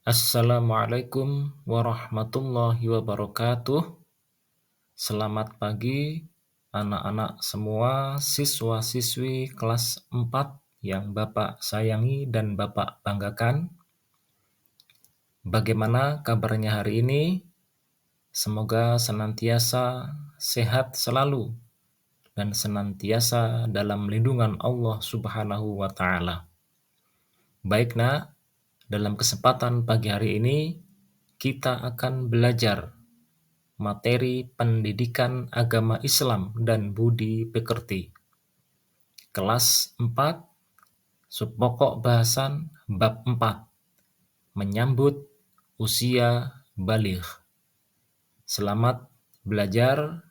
Assalamualaikum warahmatullahi wabarakatuh. Selamat pagi anak-anak semua, siswa-siswi kelas 4 yang Bapak sayangi dan Bapak banggakan. Bagaimana kabarnya hari ini? Semoga senantiasa sehat selalu dan senantiasa dalam lindungan Allah Subhanahu wa Ta'ala. Baik, Nak, dalam kesempatan pagi hari ini kita akan belajar materi pendidikan agama Islam dan budi pekerti. Kelas 4, subpokok bahasan bab 4, menyambut usia baligh. Selamat belajar,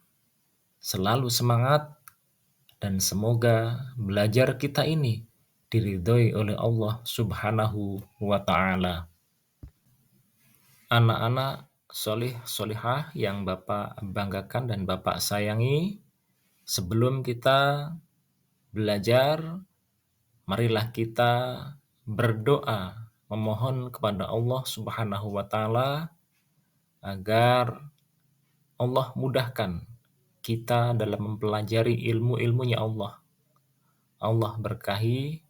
selalu semangat, dan semoga belajar kita ini diridhoi oleh Allah Subhanahu wa Ta'ala. Anak-anak solih solihah yang Bapak banggakan dan Bapak sayangi, sebelum kita belajar, marilah kita berdoa memohon kepada Allah Subhanahu wa Ta'ala agar Allah mudahkan kita dalam mempelajari ilmu-ilmunya Allah. Allah berkahi,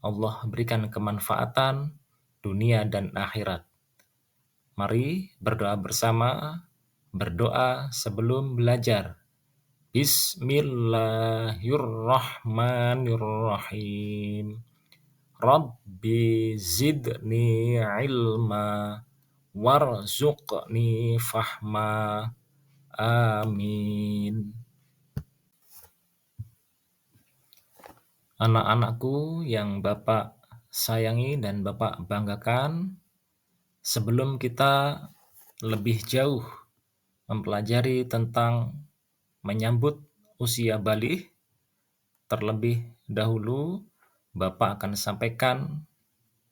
Allah berikan kemanfaatan dunia dan akhirat. Mari berdoa bersama, berdoa sebelum belajar. Bismillahirrahmanirrahim. Rabbi zidni ilma warzuqni fahma. Amin. Anak-anakku yang Bapak sayangi dan Bapak banggakan, sebelum kita lebih jauh mempelajari tentang menyambut usia baligh, terlebih dahulu Bapak akan sampaikan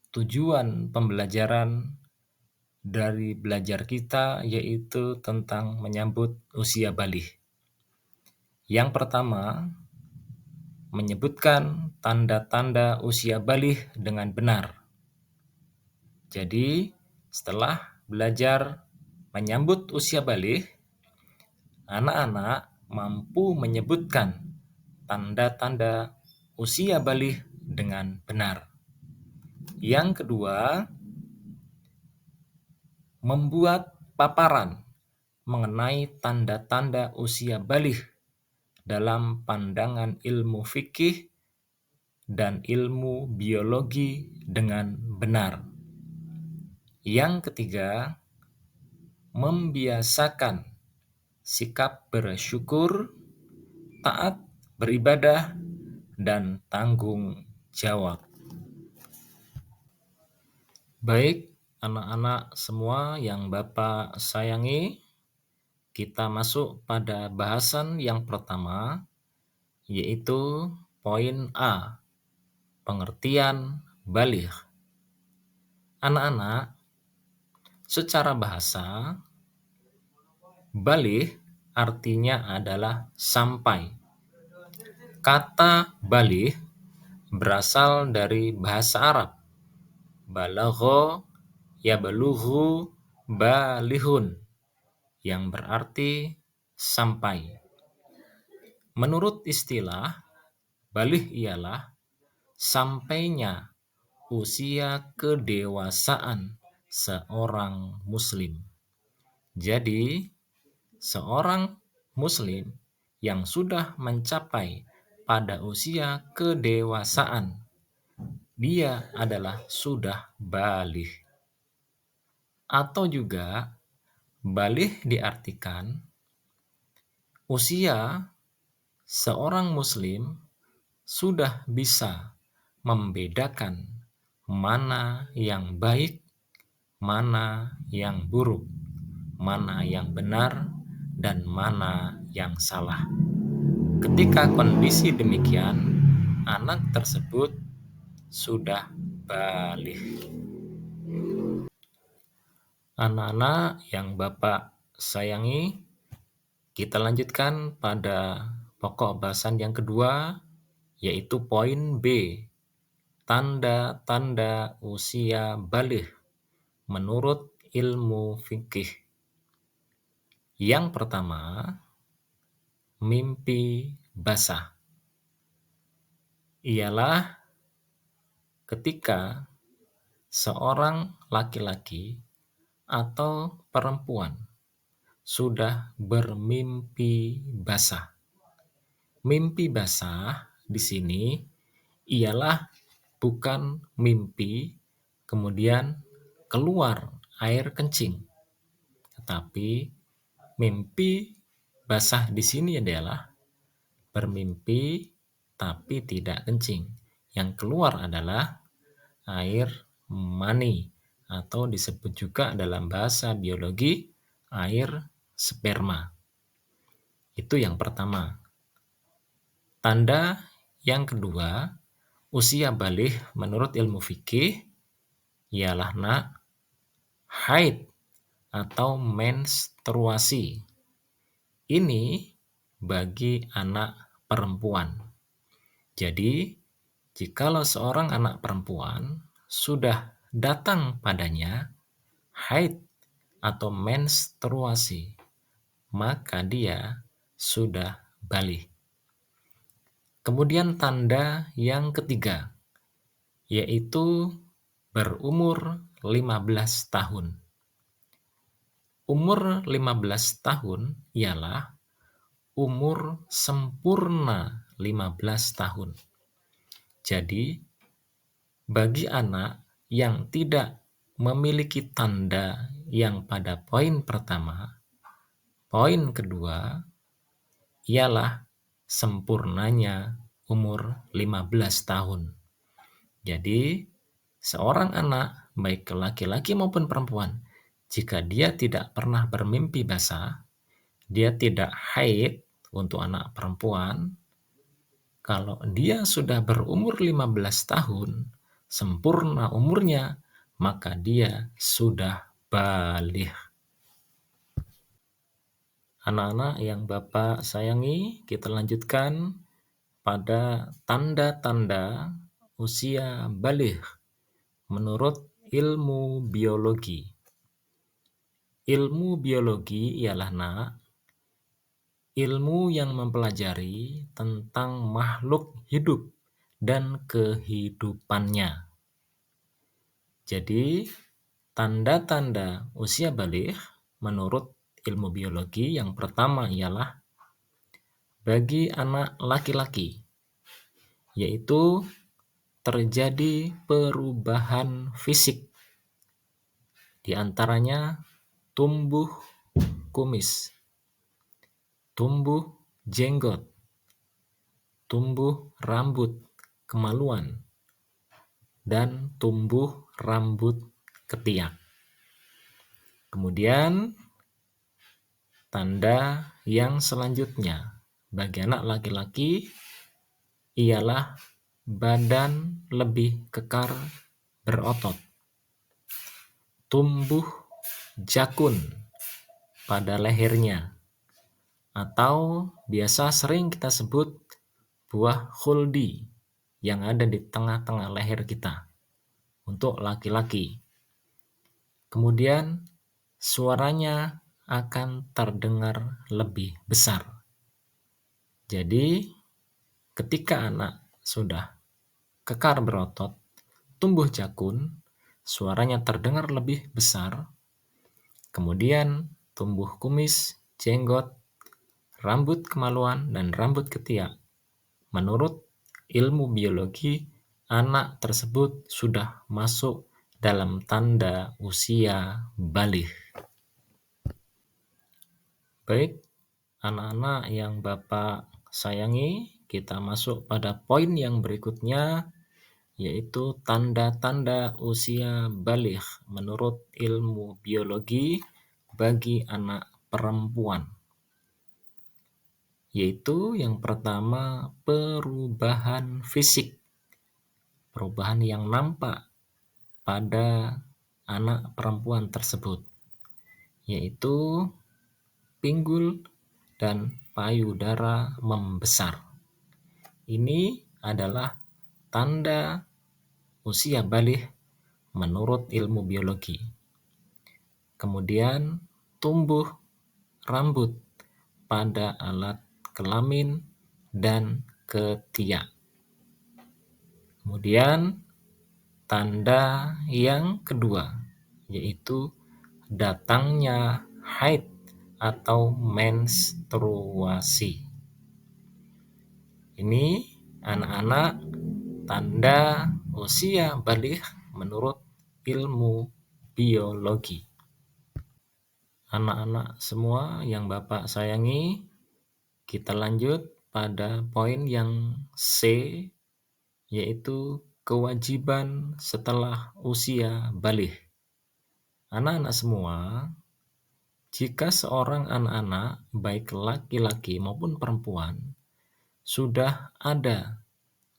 tujuan pembelajaran dari belajar kita, yaitu tentang menyambut usia baligh. Yang pertama, menyebutkan tanda-tanda usia baligh dengan benar. Jadi, setelah belajar menyambut usia baligh, anak-anak mampu menyebutkan tanda-tanda usia baligh dengan benar. Yang kedua, membuat paparan mengenai tanda-tanda usia baligh dalam pandangan ilmu fikih dan ilmu biologi dengan benar. Yang ketiga, membiasakan sikap bersyukur, taat beribadah, dan tanggung jawab. Baik, anak-anak semua yang Bapak sayangi, kita masuk pada bahasan yang pertama, yaitu poin A, pengertian baligh. Anak-anak, secara bahasa, baligh artinya adalah sampai. Kata baligh berasal dari bahasa Arab. Balagha yablughu balighun, yang berarti sampai. Menurut istilah, baligh ialah sampainya usia kedewasaan seorang muslim. Jadi, seorang muslim yang sudah mencapai pada usia kedewasaan, dia adalah sudah baligh. Atau juga baligh diartikan usia seorang muslim sudah bisa membedakan mana yang baik, mana yang buruk, mana yang benar, dan mana yang salah. Ketika kondisi demikian, anak tersebut sudah baligh. Anak-anak yang Bapak sayangi, kita lanjutkan pada pokok bahasan yang kedua, yaitu poin B, tanda-tanda usia baligh. menurut ilmu fikih. Yang pertama, mimpi basah. Ialah ketika seorang laki-laki atau perempuan sudah bermimpi basah. Mimpi basah di sini ialah bukan mimpi kemudian keluar air kencing, tetapi mimpi basah di sini adalah bermimpi tapi tidak kencing. Yang keluar adalah air mani atau disebut juga dalam bahasa biologi air sperma. Itu yang pertama. Tanda yang kedua, usia baligh menurut ilmu fikih ialah haid atau menstruasi. Ini bagi anak perempuan. Jadi, jikalau seorang anak perempuan sudah datang padanya haid atau menstruasi, maka dia sudah baligh. Kemudian tanda yang ketiga, yaitu berumur 15 tahun. Umur 15 tahun ialah umur sempurna 15 tahun. Jadi, bagi anak yang tidak memiliki tanda yang pada poin pertama, poin kedua ialah sempurnanya umur 15 tahun. Jadi, seorang anak, baik laki-laki maupun perempuan, jika dia tidak pernah bermimpi basah, dia tidak haid untuk anak perempuan, kalau dia sudah berumur 15 tahun, sempurna umurnya, maka dia sudah baligh. Anak-anak yang Bapak sayangi, kita lanjutkan pada tanda-tanda usia baligh menurut ilmu biologi. Ilmu biologi ialah ilmu yang mempelajari tentang makhluk hidup dan kehidupannya. Jadi, tanda-tanda usia baligh menurut ilmu biologi yang pertama ialah bagi anak laki-laki, yaitu terjadi perubahan fisik, di antaranya tumbuh kumis, tumbuh jenggot, tumbuh rambut kemaluan, dan tumbuh rambut ketiak. Kemudian tanda yang selanjutnya bagi anak laki-laki ialah badan lebih kekar berotot, tumbuh jakun pada lehernya, atau biasa sering kita sebut buah khuldi yang ada di tengah-tengah leher kita untuk laki-laki. Kemudian suaranya akan terdengar lebih besar. Jadi ketika anak sudah kekar berotot, tumbuh jakun, suaranya terdengar lebih besar. Kemudian tumbuh kumis, jenggot, rambut kemaluan, dan rambut ketiak. Menurut ilmu biologi, anak tersebut sudah masuk dalam tanda usia baligh. Baik, anak-anak yang Bapak sayangi, kita masuk pada poin yang berikutnya, yaitu tanda-tanda usia baligh menurut ilmu biologi bagi anak perempuan. Yaitu yang pertama, perubahan fisik. Perubahan yang nampak pada anak perempuan tersebut, yaitu pinggul dan payudara membesar. Ini adalah tanda usia baligh menurut ilmu biologi. kemudian tumbuh rambut pada alat kelamin dan ketiak. Kemudian tanda yang kedua yaitu datangnya haid atau menstruasi. Ini anak-anak tanda usia balik menurut ilmu biologi. Anak-anak semua yang Bapak sayangi, kita lanjut pada poin yang C, yaitu kewajiban setelah usia balik. Anak-anak semua, jika seorang anak-anak, baik laki-laki maupun perempuan, sudah ada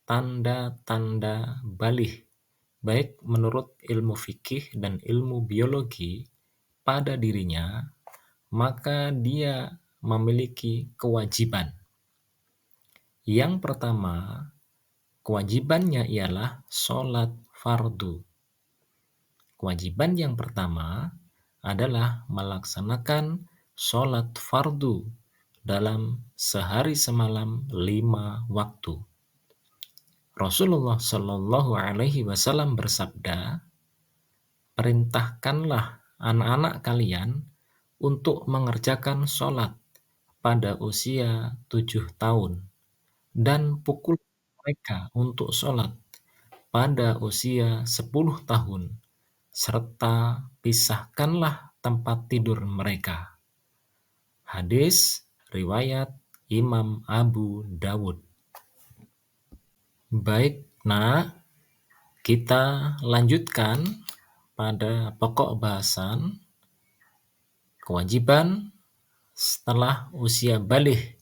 tanda-tanda balik, baik menurut ilmu fikih dan ilmu biologi pada dirinya, maka dia memiliki kewajiban. Yang pertama, kewajibannya ialah sholat fardu. Kewajiban yang pertama adalah melaksanakan sholat fardu dalam sehari semalam 5 waktu. Rasulullah Shallallahu Alaihi Wasallam bersabda, perintahkanlah anak-anak kalian untuk mengerjakan sholat pada usia 7 tahun dan pukul mereka untuk sholat pada usia 10 tahun serta pisahkanlah tempat tidur mereka. Hadis riwayat Imam Abu Dawud. Baik, nak, kita lanjutkan pada pokok bahasan kewajiban setelah usia balik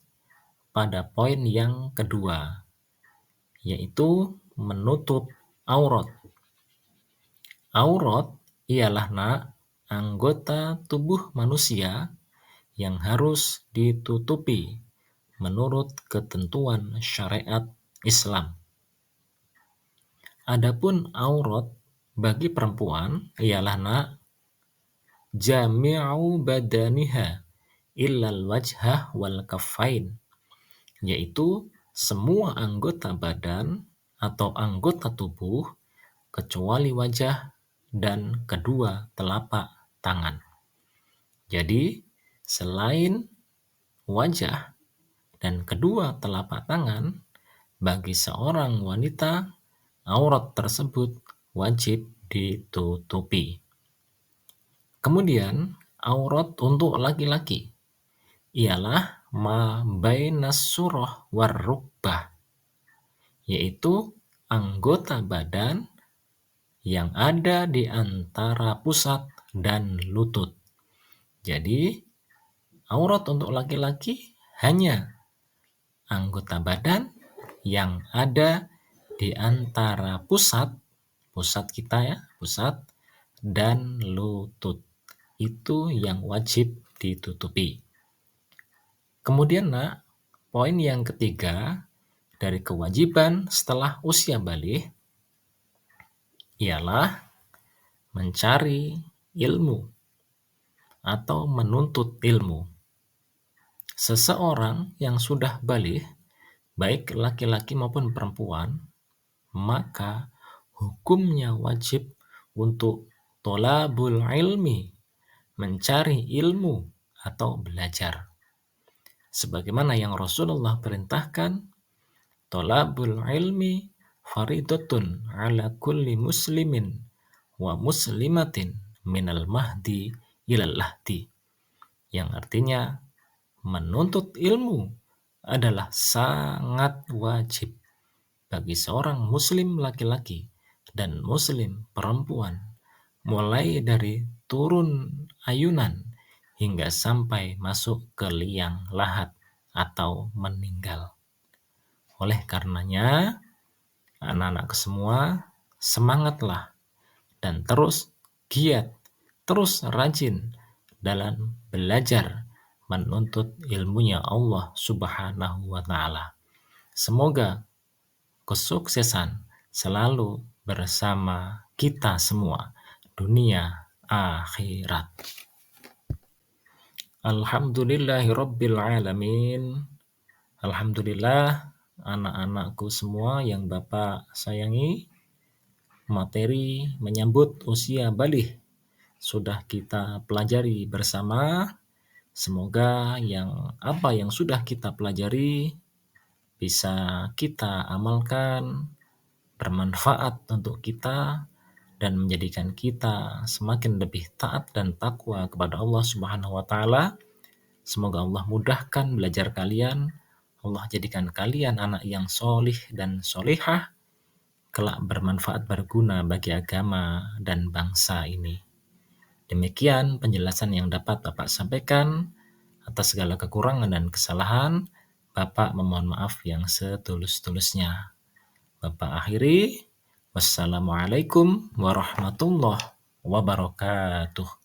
pada poin yang kedua, yaitu menutup aurat. Aurat ialah anggota tubuh manusia yang harus ditutupi menurut ketentuan syariat Islam. Adapun aurat bagi perempuan ialah jami'u badaniha illal wajhah wal kaffain, yaitu semua anggota badan atau anggota tubuh kecuali wajah dan kedua telapak tangan. Jadi, selain wajah dan kedua telapak tangan, bagi seorang wanita, aurat tersebut wajib ditutupi. Kemudian, aurat untuk laki-laki ialah ma bainas surah war rukbah, yaitu anggota badan yang ada di antara pusat dan lutut. Jadi, aurat untuk laki-laki hanya anggota badan yang ada di antara pusat kita pusat dan lutut. Itu yang wajib ditutupi. Kemudian poin yang ketiga dari kewajiban setelah usia balik ialah mencari ilmu atau menuntut ilmu. Seseorang yang sudah balik, baik laki-laki maupun perempuan, maka hukumnya wajib untuk tolabul ilmi, mencari ilmu atau belajar. Sebagaimana yang Rasulullah perintahkan, tolabul ilmi faridatun ala kulli muslimin wa muslimatin minal mahdi ilal lahdi, yang artinya menuntut ilmu adalah sangat wajib bagi seorang muslim laki-laki dan muslim perempuan, mulai dari turun ayunan hingga sampai masuk ke liang lahat atau meninggal. Oleh karenanya, anak-anak semua, semangatlah dan terus giat, terus rajin dalam belajar menuntut ilmunya Allah Subhanahu wa Ta'ala. Semoga kesuksesan selalu bersama kita semua, dunia akhirat. Alhamdulillahirabbil alamin. Alhamdulillah, anak-anakku semua yang Bapak sayangi, materi menyambut usia balik sudah kita pelajari bersama. Semoga apa yang sudah kita pelajari bisa kita amalkan, bermanfaat untuk kita, dan menjadikan kita semakin lebih taat dan takwa kepada Allah Subhanahu wa Ta'ala. Semoga Allah mudahkan belajar kalian. Allah jadikan kalian anak yang solih dan solihah, kelak bermanfaat berguna bagi agama dan bangsa ini. Demikian penjelasan yang dapat Bapak sampaikan. Atas segala kekurangan dan kesalahan, Bapak memohon maaf yang setulus-tulusnya. Bapak akhiri. Wassalamualaikum warahmatullahi wabarakatuh.